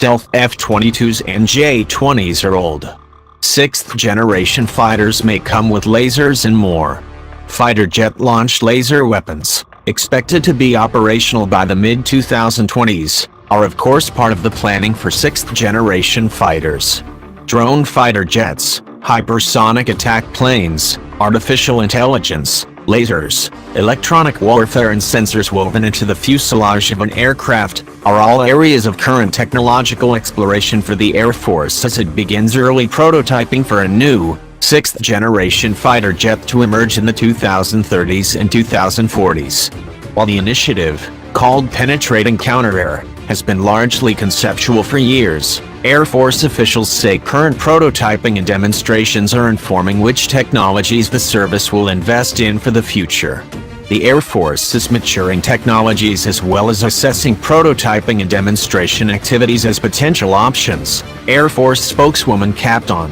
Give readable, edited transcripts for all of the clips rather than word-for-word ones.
stealth F-22s and J-20s are old. 6th-generation fighters may come with lasers and more. Fighter jet-launched laser weapons, expected to be operational by the mid-2020s, are of course part of the planning for 6th-generation fighters. Drone fighter jets, hypersonic attack planes, artificial intelligence, lasers, electronic warfare and sensors woven into the fuselage of an aircraft are all areas of current technological exploration for the Air Force as it begins early prototyping for a new, 6th-generation fighter jet to emerge in the 2030s and 2040s. While the initiative, called Penetrating Counter-Air, has been largely conceptual for years, Air Force officials say current prototyping and demonstrations are informing which technologies the service will invest in for the future. The Air Force is maturing technologies as well as assessing prototyping and demonstration activities as potential options, Air Force spokeswoman Captain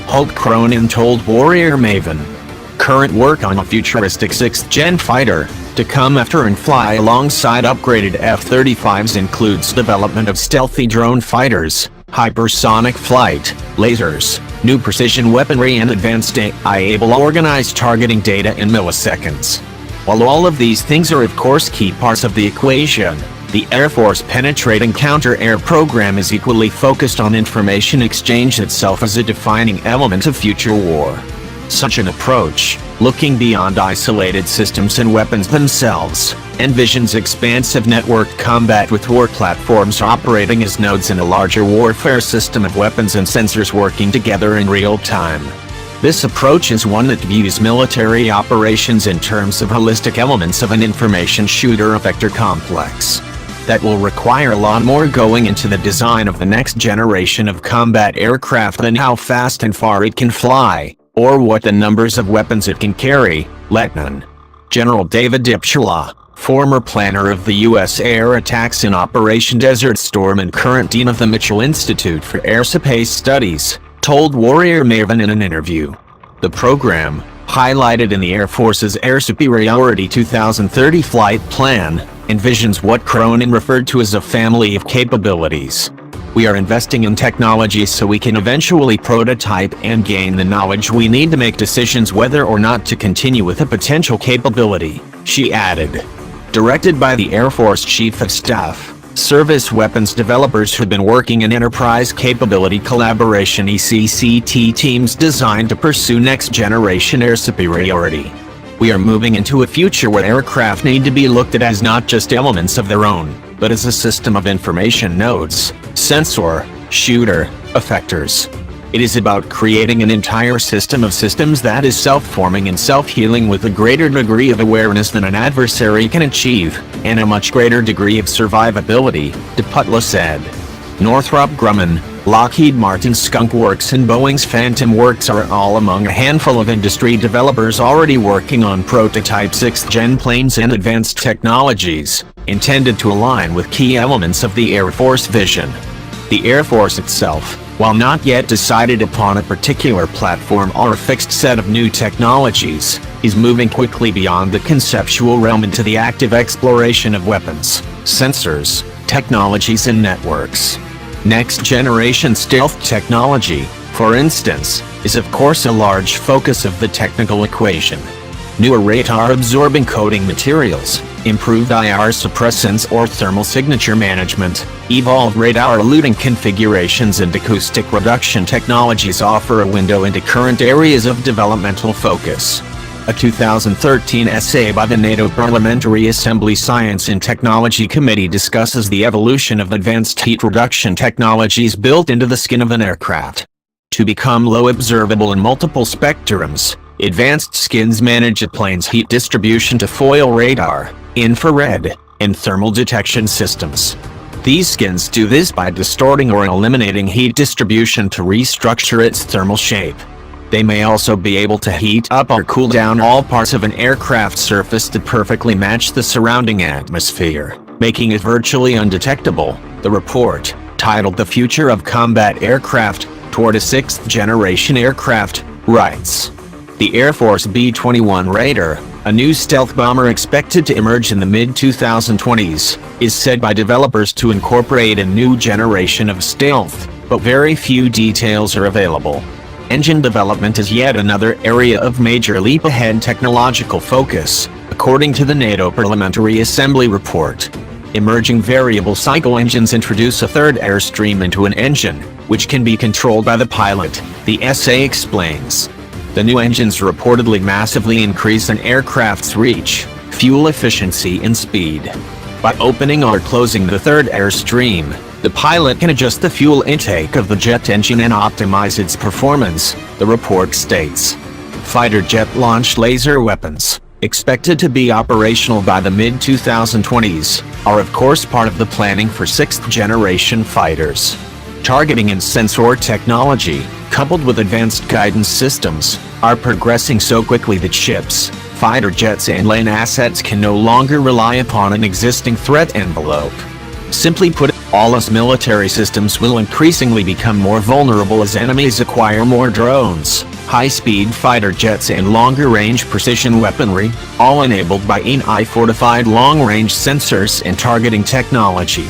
Hope Cronin told Warrior Maven. Current work on a futuristic 6th-gen fighter to come after and fly alongside upgraded F-35s includes development of stealthy drone fighters, hypersonic flight, lasers, new precision weaponry and advanced AI able to organize targeting data in milliseconds. While all of these things are of course key parts of the equation, the Air Force Penetrating Counter-Air program is equally focused on information exchange itself as a defining element of future war. Such an approach, looking beyond isolated systems and weapons themselves, envisions expansive networked combat with war platforms operating as nodes in a larger warfare system of weapons and sensors working together in real time. This approach is one that views military operations in terms of holistic elements of an information shooter vector complex. That will require a lot more going into the design of the next generation of combat aircraft than how fast and far it can fly, or what the numbers of weapons it can carry, Lieutenant General David Dipshala, former planner of the U.S. air attacks in Operation Desert Storm and current dean of the Mitchell Institute for Aerospace Studies, told Warrior Maven in an interview. The program, highlighted in the Air Force's Air Superiority 2030 flight plan, envisions what Cronin referred to as a family of capabilities. We are investing in technology so we can eventually prototype and gain the knowledge we need to make decisions whether or not to continue with a potential capability, she added. Directed by the Air Force Chief of Staff, service weapons developers have been working in Enterprise Capability Collaboration ECCT teams designed to pursue next-generation air superiority. We are moving into a future where aircraft need to be looked at as not just elements of their own, but as a system of information nodes, sensor, shooter, effectors. It is about creating an entire system of systems that is self-forming and self-healing with a greater degree of awareness than an adversary can achieve, and a much greater degree of survivability, DePutla said. Northrop Grumman, Lockheed Martin's Skunk Works and Boeing's Phantom Works are all among a handful of industry developers already working on prototype 6th-gen planes and advanced technologies, intended to align with key elements of the Air Force vision. The Air Force itself, while not yet decided upon a particular platform or a fixed set of new technologies, is moving quickly beyond the conceptual realm into the active exploration of weapons, sensors, technologies and networks. Next-generation stealth technology, for instance, is of course a large focus of the technical equation. Newer radar-absorbing coating materials, improved IR suppressants or thermal signature management, evolved radar-eluting configurations and acoustic reduction technologies offer a window into current areas of developmental focus. A 2013 essay by the NATO Parliamentary Assembly Science and Technology Committee discusses the evolution of advanced heat reduction technologies built into the skin of an aircraft. To become low observable in multiple spectrums, advanced skins manage a plane's heat distribution to foil radar, infrared, and thermal detection systems. These skins do this by distorting or eliminating heat distribution to restructure its thermal shape. They may also be able to heat up or cool down all parts of an aircraft surface to perfectly match the surrounding atmosphere, making it virtually undetectable. The report, titled The Future of Combat Aircraft, Toward a 6th-Generation Aircraft, writes. The Air Force B-21 Raider, A new stealth bomber expected to emerge in the mid-2020s is said by developers to incorporate a new generation of stealth, but very few details are available. Engine development is yet another area of major leap-ahead technological focus, according to the NATO Parliamentary Assembly report. Emerging variable cycle engines introduce a third airstream into an engine, which can be controlled by the pilot, the SA explains. The new engines reportedly massively increase an aircraft's reach, fuel efficiency and speed. By opening or closing the third airstream, the pilot can adjust the fuel intake of the jet engine and optimize its performance, the report states. Fighter jet-launched laser weapons, expected to be operational by the mid-2020s, are of course part of the planning for sixth-generation fighters. Targeting and sensor technology, coupled with advanced guidance systems, are progressing so quickly that ships, fighter jets and land assets can no longer rely upon an existing threat envelope. Simply put, all US military systems will increasingly become more vulnerable as enemies acquire more drones, high-speed fighter jets and longer-range precision weaponry, all enabled by AI-fortified long-range sensors and targeting technology.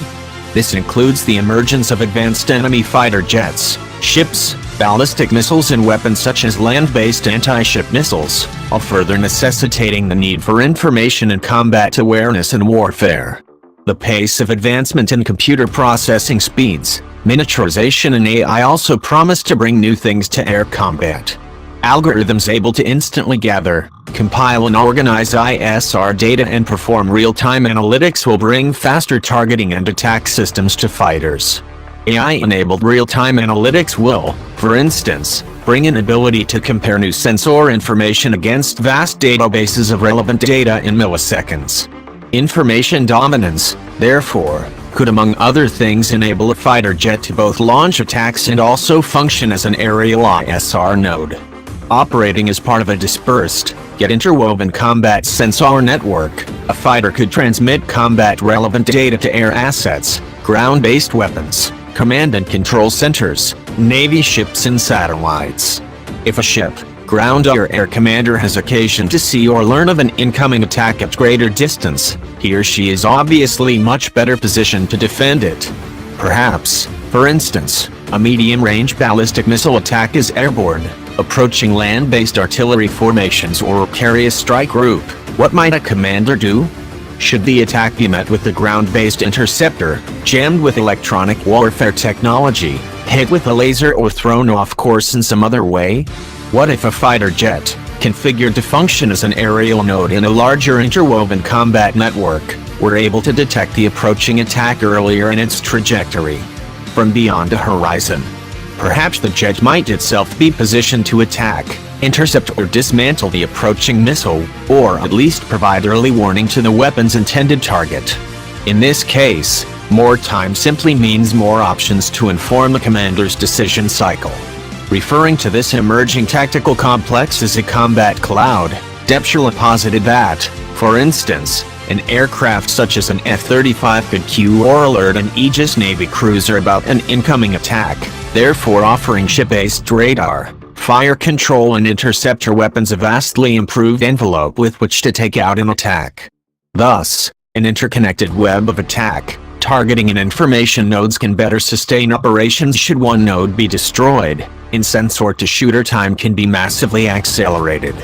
This includes the emergence of advanced enemy fighter jets, ships, ballistic missiles and weapons such as land-based anti-ship missiles, all further necessitating the need for information and combat awareness in warfare. The pace of advancement in computer processing speeds, miniaturization and AI also promise to bring new things to air combat. Algorithms able to instantly gather, compile and organize ISR data and perform real-time analytics will bring faster targeting and attack systems to fighters. AI-enabled real-time analytics will, for instance, bring an ability to compare new sensor information against vast databases of relevant data in milliseconds. Information dominance, therefore, could among other things enable a fighter jet to both launch attacks and also function as an aerial ISR node. Operating as part of a dispersed, yet interwoven combat sensor network, a fighter could transmit combat-relevant data to air assets, ground-based weapons, command and control centers, Navy ships and satellites. If a ship, ground or air commander has occasion to see or learn of an incoming attack at greater distance, he or she is obviously much better positioned to defend it. Perhaps, for instance, a medium-range ballistic missile attack is airborne, approaching land-based artillery formations or carry a strike group. What might a commander do? Should the attack be met with the ground-based interceptor, jammed with electronic warfare technology, hit with a laser or thrown off course in some other way? What if a fighter jet, configured to function as an aerial node in a larger interwoven combat network, were able to detect the approaching attack earlier in its trajectory, from beyond a horizon? Perhaps the jet might itself be positioned to attack, intercept or dismantle the approaching missile, or at least provide early warning to the weapon's intended target. In this case, more time simply means more options to inform the commander's decision cycle. Referring to this emerging tactical complex as a combat cloud, Depschula posited that, for instance, an aircraft such as an F-35 could cue or alert an Aegis Navy cruiser about an incoming attack, therefore offering ship-based radar, fire control and interceptor weapons a vastly improved envelope with which to take out an attack. Thus, an interconnected web of attack, targeting and information nodes can better sustain operations should one node be destroyed, and sensor-to-shooter time can be massively accelerated.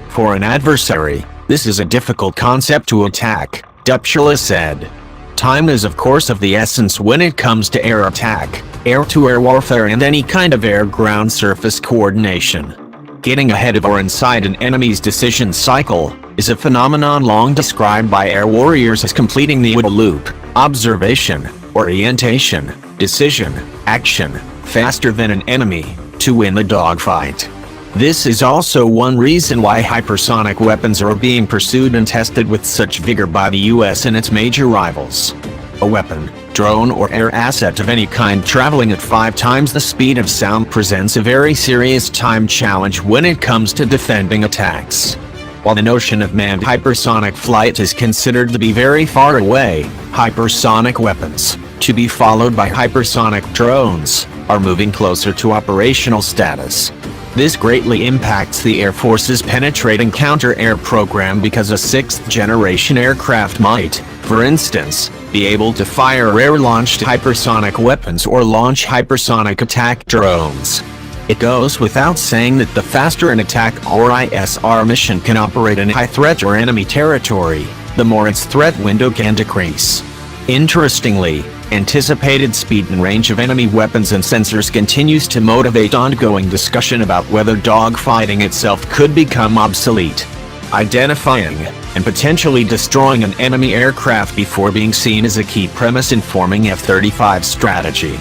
For an adversary, this is a difficult concept to attack, Depschula said. Time is of course of the essence when it comes to air attack, air-to-air warfare and any kind of air-ground surface coordination. Getting ahead of or inside an enemy's decision cycle is a phenomenon long described by air warriors as completing the OODA loop: observation, orientation, decision, action, faster than an enemy, to win a dogfight. This is also one reason why hypersonic weapons are being pursued and tested with such vigor by the US and its major rivals. A weapon, drone or air asset of any kind traveling at 5 times the speed of sound presents a very serious time challenge when it comes to defending attacks. While the notion of manned hypersonic flight is considered to be very far away, hypersonic weapons, to be followed by hypersonic drones, are moving closer to operational status. This greatly impacts the Air Force's penetrating counter-air program because a 6th-generation aircraft might, for instance, be able to fire air-launched hypersonic weapons or launch hypersonic attack drones. It goes without saying that the faster an attack or ISR mission can operate in high-threat or enemy territory, the more its threat window can decrease. Interestingly, anticipated speed and range of enemy weapons and sensors continues to motivate ongoing discussion about whether dogfighting itself could become obsolete. Identifying and potentially destroying an enemy aircraft before being seen is a key premise informing F-35 strategy.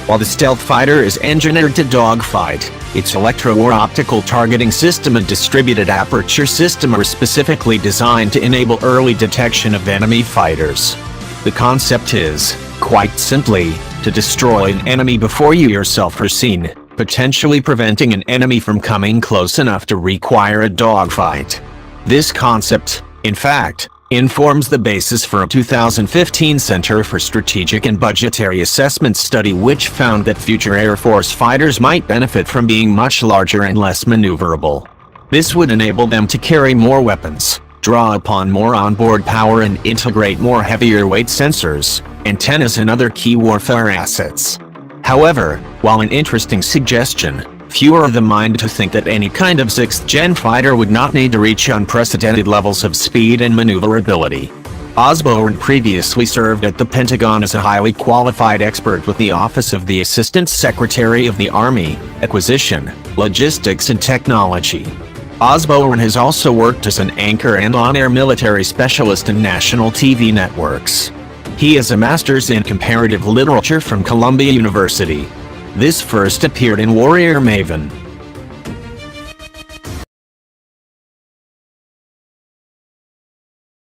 While the stealth fighter is engineered to dogfight, its electro or optical targeting system and distributed aperture system are specifically designed to enable early detection of enemy fighters. The concept is, quite simply, to destroy an enemy before you yourself are seen, potentially preventing an enemy from coming close enough to require a dogfight. This concept, in fact, informs the basis for a 2015 Center for Strategic and Budgetary Assessment study which found that future Air Force fighters might benefit from being much larger and less maneuverable. This would enable them to carry more weapons, draw upon more onboard power and integrate more heavier weight sensors, antennas and other key warfare assets. However, while an interesting suggestion, few are of the mind to think that any kind of 6th-gen fighter would not need to reach unprecedented levels of speed and maneuverability. Osborne previously served at the Pentagon as a highly qualified expert with the Office of the Assistant Secretary of the Army, Acquisition, Logistics and Technology. Osborne has also worked as an anchor and on-air military specialist in national TV networks. He has a master's in comparative literature from Columbia University. This first appeared in Warrior Maven.